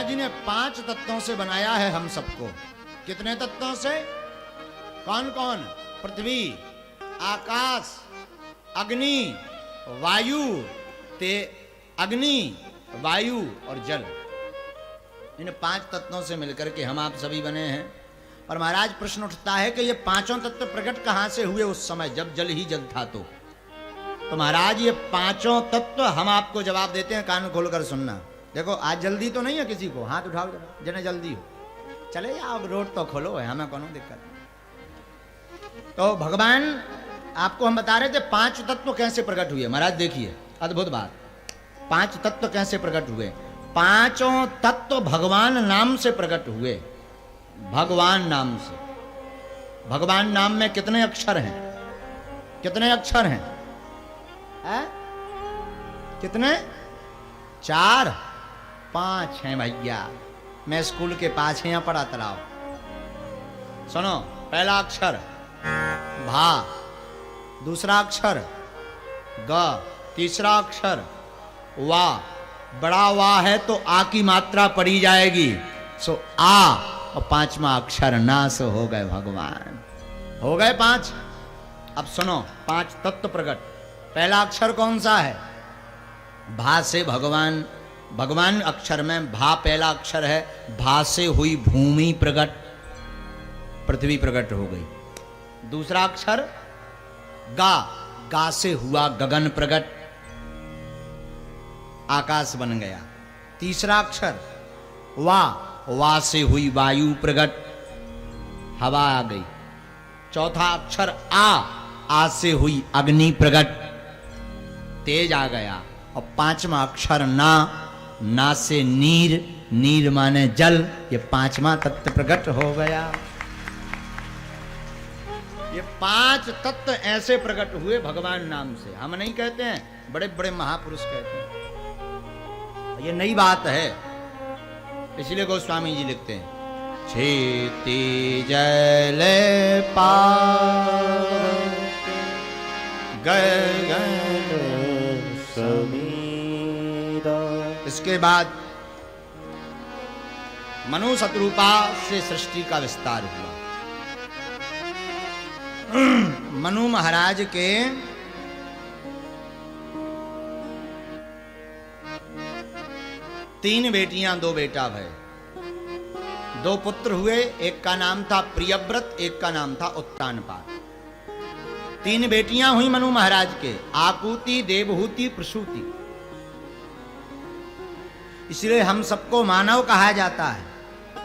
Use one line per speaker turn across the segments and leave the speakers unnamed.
महाराज जी ने 5 तत्वों से बनाया है हम सबको। कितने तत्वों से? कौन कौन? पृथ्वी, आकाश, अग्नि, वायु, अग्नि, वायु और जल। इन 5 तत्वों से मिलकर के हम आप सभी बने हैं। और महाराज प्रश्न उठता है कि ये 5 तत्व प्रकट कहां से हुए उस समय जब जल ही जल था। तो महाराज ये 5 तत्व हम आपको जवाब देते हैं, कान खोलकर सुनना। देखो आज जल्दी तो नहीं है किसी को, हाथ उठाओ जरा जिन्हें जल्दी हो। चले आप रोड तो खोलो है, हमें कोनो दिक्कत नहीं। तो भगवान आपको हम बता रहे थे 5 तत्व कैसे प्रकट हुए। महाराज देखिए अद्भुत बात, 5 तत्व कैसे प्रकट हुए। 5 तत्व भगवान नाम से प्रकट हुए। भगवान नाम से। भगवान नाम में कितने अक्षर हैं? कितने अक्षर हैं? कितने? 4 5 हैं भैया। मैं स्कूल के पास यहाँ पढ़ाता रहा हूं। सुनो, पहला अक्षर भा, दूसरा अक्षर ग, तीसरा अक्षर वा। बड़ा वा है तो आ की मात्रा पड़ी जाएगी, सो आ। और 5वां अक्षर ना, सो हो गए भगवान। हो गए 5। अब सुनो 5 तत्व प्रकट। पहला अक्षर कौन सा है? भा से भगवान। भगवान अक्षर में भा पहला अक्षर है। भा से हुई भूमि प्रकट, पृथ्वी प्रकट हो गई। दूसरा अक्षर गा, गा से हुआ गगन प्रकट, आकाश बन गया। तीसरा अक्षर वा, वा से हुई वायु प्रकट, हवा आ गई। चौथा अक्षर आ, आ से हुई अग्नि प्रकट, तेज आ गया। और 5वां अक्षर ना, ना से नीर, नीर माने जल। ये 5वां तत्व प्रकट हो गया। ये 5 तत्व ऐसे प्रकट हुए भगवान नाम से। हम नहीं कहते हैं, बड़े बड़े महापुरुष कहते हैं। ये नई बात है, इसलिए गोस्वामी जी लिखते हैं छेती जल पार गगन समीरा। इसके बाद मनु शतरूपा से सृष्टि का विस्तार हुआ। मनु महाराज के 3 बेटियां 2 बेटा भय। 2 पुत्र हुए, एक का नाम था प्रियव्रत, एक का नाम था उत्तानपाद। 3 बेटियां हुई मनु महाराज के, आकुति, देवहूति, प्रसूति। इसलिए हम सबको मानव कहा जाता है,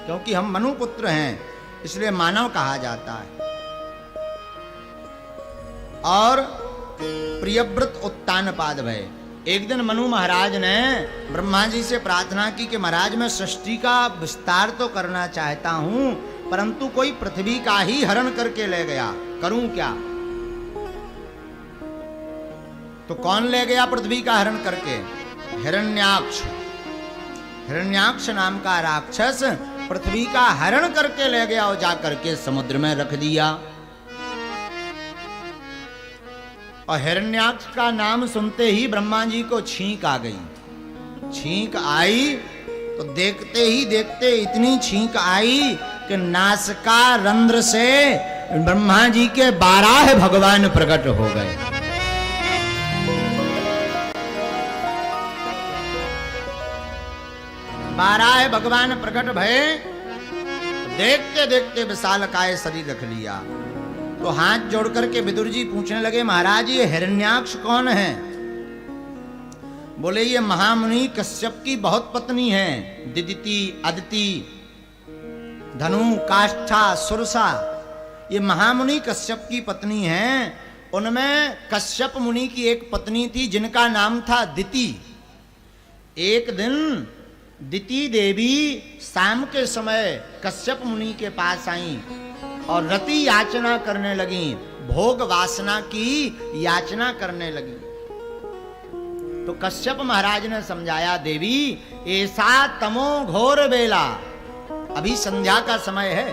क्योंकि हम मनु पुत्र हैं, इसलिए मानव कहा जाता है। और प्रियव्रत, उत्तानपाद भय। एक दिन मनु महाराज ने ब्रह्मा जी से प्रार्थना की कि महाराज मैं सृष्टि का विस्तार तो करना चाहता हूं, परंतु कोई पृथ्वी का ही हरण करके ले गया, करूं क्या? तो कौन ले गया पृथ्वी का हरण करके? हिरण्याक्ष। हिरण्याक्ष नाम का राक्षस पृथ्वी का हरण करके ले गया और जाकर के समुद्र में रख दिया। और हिरण्याक्ष का नाम सुनते ही ब्रह्मा जी को छींक आ गई। छींक आई तो देखते ही देखते इतनी छींक आई कि नासिका रंध्र से ब्रह्मा जी के 12 भगवान प्रकट हो गए। बारह भगवान प्रकट भये। देखते देखते विशालकाय शरीर रख लिया। तो हाथ जोड़ करके विदुर जी पूछने लगे महाराज ये हिरण्याक्ष कौन है? बोले ये महामुनि कश्यप की बहुत पत्नी है, दिदिति, अदिति, धनु, काष्ठा, सुरसा। ये महामुनि कश्यप की पत्नी हैं। उनमें कश्यप मुनि की एक पत्नी थी जिनका नाम था दिति। एक दिन दिति देवी शाम के समय कश्यप मुनि के पास आई और रति याचना करने लगी, भोग वासना की याचना करने लगी। तो कश्यप महाराज ने समझाया देवी ऐसा तमो घोर बेला, अभी संध्या का समय है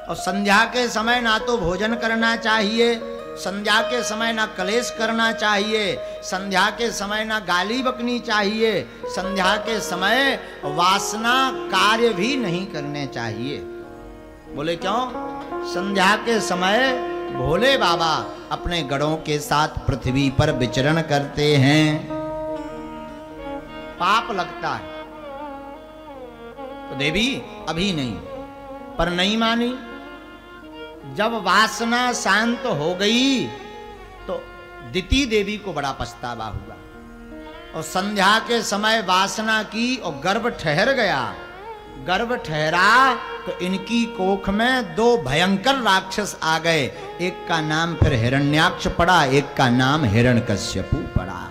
और संध्या के समय ना तो भोजन करना चाहिए संध्या के समय ना कलेश करना चाहिए, संध्या के समय ना गाली बकनी चाहिए, संध्या के समय वासना कार्य भी नहीं करने चाहिए। बोले क्यों? संध्या के समय भोले बाबा अपने गणों के साथ पृथ्वी पर विचरण करते हैं, पाप लगता है। तो देवी अभी नहीं, पर नहीं मानी। जब वासना शांत हो गई तो दिति देवी को बड़ा पछतावा हुआ, और संध्या के समय वासना की और गर्भ ठहर गया। गर्भ ठहरा तो इनकी कोख में दो भयंकर राक्षस आ गए। एक का नाम फिर हिरण्याक्ष पड़ा, एक का नाम हिरण्यकश्यपु पड़ा।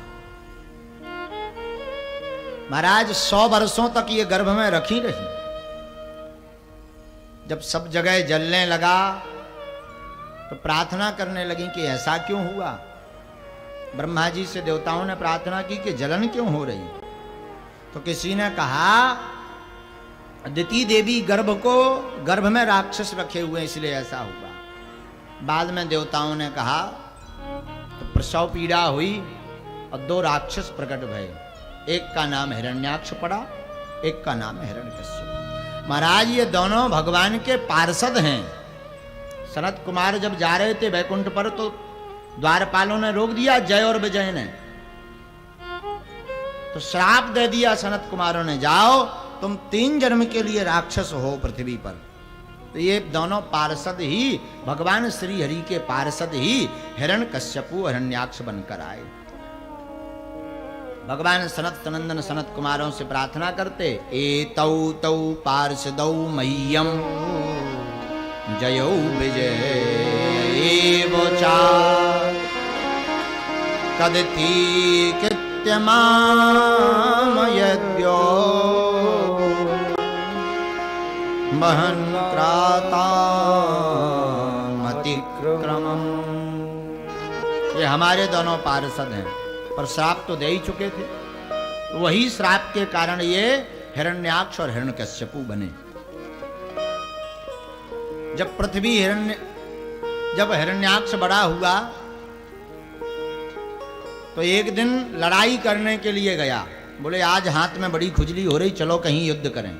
महाराज 100 वर्षों तक ये गर्भ में रखी रही। जब सब जगह जलने लगा तो प्रार्थना करने लगी कि ऐसा क्यों हुआ। ब्रह्मा जी से देवताओं ने प्रार्थना की कि जलन क्यों हो रही। तो किसी ने कहा दिति देवी गर्भ में राक्षस रखे हुए इसलिए ऐसा हुआ। बाद में देवताओं ने कहा तो प्रसव पीड़ा हुई और 2 राक्षस प्रकट भये। एक का नाम हिरण्याक्ष पड़ा, एक का नाम हिरण्यकश्यप। महाराज ये दोनों भगवान के पार्षद हैं। सनत कुमार जब जा रहे थे वैकुंठ पर तो द्वारपालों ने रोक दिया, जय और विजय ने। तो श्राप दे दिया सनत कुमारों ने, जाओ तुम 3 जन्म के लिए राक्षस हो पृथ्वी पर। तो ये दोनों पार्षद ही, भगवान श्री हरि के पार्षद ही हिरण्यकश्यपु हिरण्याक्ष बनकर आए। भगवान सनत सनंदन सनत कुमारों से प्रार्थना करते, एतौ तौ पार्षदौ मह्यम जयौ विजय चा कदति कृत्यमाम यद्यो महन् क्रातामतिक्रमम्। ये हमारे दोनों पार्षद हैं, पर श्राप तो दे ही चुके थे। वही श्राप के कारण ये हिरण्याक्ष और हिरण्यकश्यपु बने। जब हिरण्याक्ष बड़ा हुआ तो एक दिन लड़ाई करने के लिए गया। बोले आज हाथ में बड़ी खुजली हो रही, चलो कहीं युद्ध करें।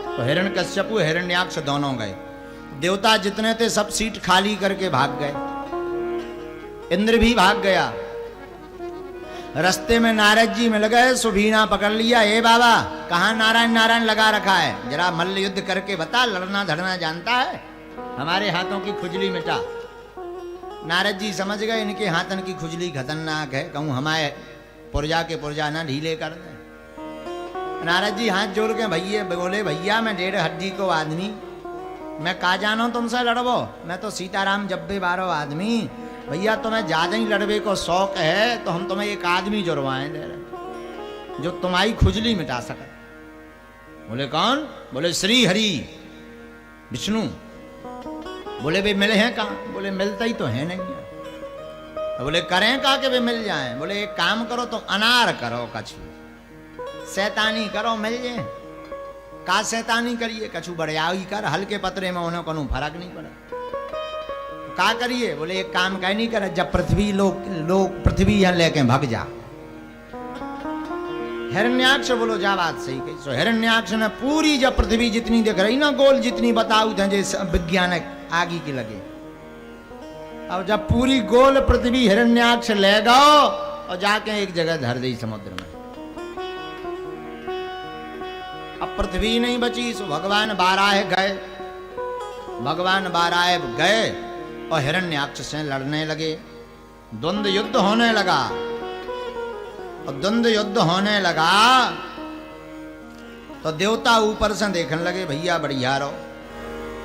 तो हिरण्यकश्यपु हिरण्याक्ष दोनों गए। देवता जितने थे सब सीट खाली करके भाग गए। इंद्र भी भाग गया। रास्ते में नारद जी मिल गए, सुभीना पकड़ लिया। ए बाबा कहाँ नारायण नारायण लगा रखा है, जरा मल्ल युद्ध करके बता, लड़ना धड़ना जानता है, हमारे हाथों की खुजली मिटा। नारद जी समझ गए इनके हाथन की खुजली खतरनाक है, कहूँ हमारे पुरजा के पुरजा ना ढीले कर दे। नारद जी हाथ जोड़ के भैया बोले, भैया मैं 1.5 हड्डी को आदमी, मैं का जानो तुमसे लड़बो, मैं तो सीताराम जब्बे 12 आदमी। भैया तुम्हें ज्यादा ही लड़बे को शौक है तो हम तुम्हें एक आदमी जुड़वाएं दे रहे जो तुम्हारी खुजली मिटा सके। बोले कौन? बोले श्री हरि विष्णु। बोले वे मिले हैं कहाँ? बोले मिलता ही तो है नहीं है। बोले करें कहा कि वे मिल जाएं? बोले एक काम करो तुम अनार करो, कछु शैतानी करो मिल जाए। का शैतानी करिए? कछु बड़ियाई कर, हल्के पतरे में उन्हें कोनो फर्क नहीं पड़ा। का करिए? बोले एक काम कह नहीं करे, जब पृथ्वी लोग पृथ्वी यहाँ लेके भाग जा। हिरण्याक्ष बोलो जा बात सही कही। सो हिरण्याक्ष ने पूरी जब पृथ्वी जितनी दिख रही ना गोल, जितनी बताऊ थे जैसे विज्ञानक आगे की लगे, अब जब पूरी गोल पृथ्वी हिरण्याक्ष ले गो और जाके एक जगह धर दी समुद्र में। अब पृथ्वी नहीं बची। सो भगवान बाराह गए। भगवान बाराह गए और हिरण्याक्ष से लड़ने लगे। द्वंद्व युद्ध होने लगा। और द्वंद्व युद्ध होने लगा तो देवता ऊपर से देखने लगे, भैया बढ़िया रहो,